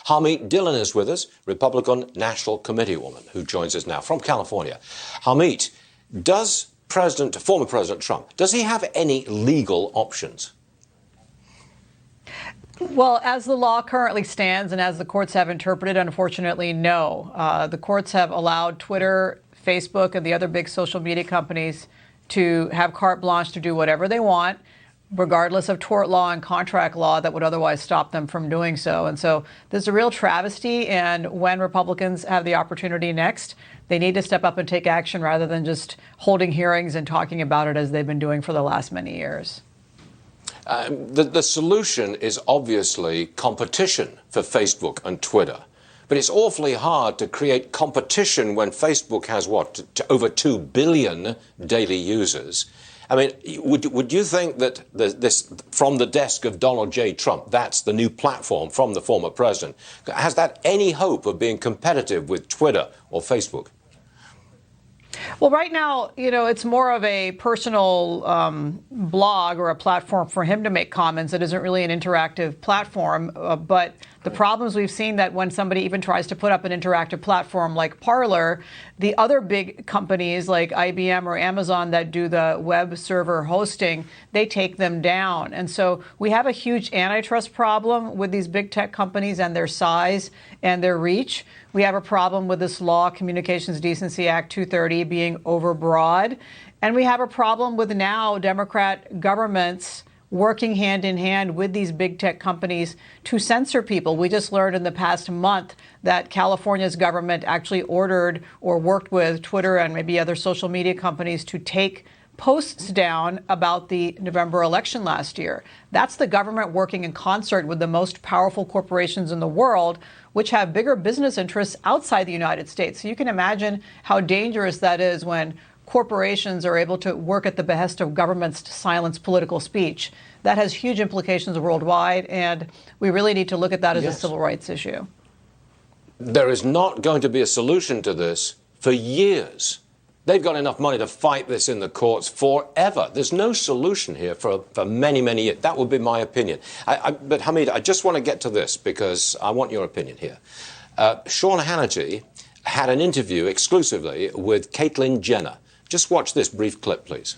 Harmeet Dhillon is with us, Republican National Committee woman, who joins us now from California. Harmeet, does former President Trump, does he have any legal options? Well, as the law currently stands and as the courts have interpreted, unfortunately, no. The courts have allowed Twitter, Facebook, and the other big social media companies to have carte blanche to do whatever they want, regardless of tort law and contract law that would otherwise stop them from doing so. And so there's a real travesty. And when Republicans have the opportunity next, they need to step up and take action rather than just holding hearings and talking about it as they've been doing for the last many years. The solution is obviously competition for Facebook and Twitter. But it's awfully hard to create competition when Facebook has, over 2 billion daily users. I mean, would you think that this, from the desk of Donald J. Trump, that's the new platform from the former president, has that any hope of being competitive with Twitter or Facebook? Well, right now, it's more of a personal blog or a platform for him to make comments. It isn't really an interactive platform. But the problems we've seen that when somebody even tries to put up an interactive platform like Parler, the other big companies like IBM or Amazon that do the web server hosting, they take them down. And so we have a huge antitrust problem with these big tech companies and their size and their reach. We have a problem with this law, Communications Decency Act 230, being overbroad. And we have a problem with now Democrat governments working hand in hand with these big tech companies to censor people. We just learned in the past month that California's government actually ordered or worked with Twitter and maybe other social media companies to take posts down about the November election last year. That's the government working in concert with the most powerful corporations in the world, which have bigger business interests outside the United States. So you can imagine how dangerous that is when corporations are able to work at the behest of governments to silence political speech. That has huge implications worldwide, and we really need to look at that as a civil rights issue. There is not going to be a solution to this for years. They've got enough money to fight this in the courts forever. There's no solution here for many, many years. That would be my opinion. But Harmeet, I just want to get to this because I want your opinion here. Sean Hannity had an interview exclusively with Caitlyn Jenner. Just watch this brief clip, please.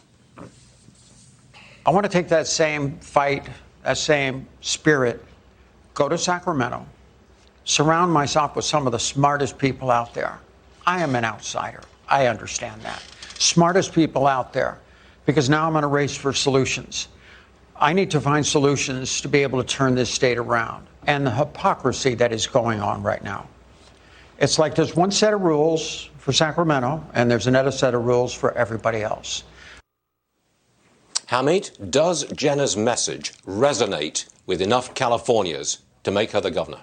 I want to take that same fight, that same spirit, go to Sacramento, surround myself with some of the smartest people out there. I am an outsider. I understand that. Smartest people out there, because now I'm on a race for solutions. I need to find solutions to be able to turn this state around, and the hypocrisy that is going on right now. It's like there's one set of rules for Sacramento, and there's another set of rules for everybody else. Harmeet, does Jenner's message resonate with enough Californians to make her the governor?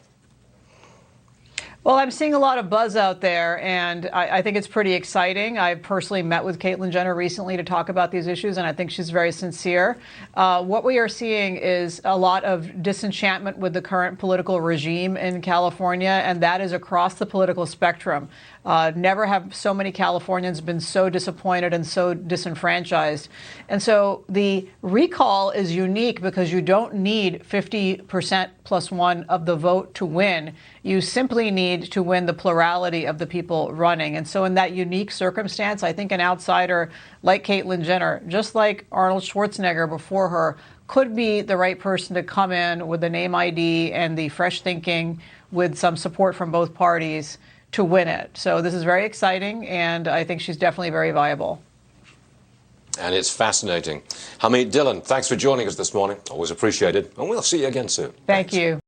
Well, I'm seeing a lot of buzz out there, and I think it's pretty exciting. I personally met with Caitlyn Jenner recently to talk about these issues, and I think she's very sincere. What we are seeing is a lot of disenchantment with the current political regime in California, and that is across the political spectrum. Never have so many Californians been so disappointed and so disenfranchised. And so the recall is unique because you don't need 50% plus one of the vote to win. You simply need to win the plurality of the people running. And so in that unique circumstance, I think an outsider like Caitlyn Jenner, just like Arnold Schwarzenegger before her, could be the right person to come in with the name ID and the fresh thinking with some support from both parties to win it. So this is very exciting, and I think she's definitely very viable. And it's fascinating. Harmeet Dhillon, thanks for joining us this morning. Always appreciated. And we'll see you again soon. Thanks. You.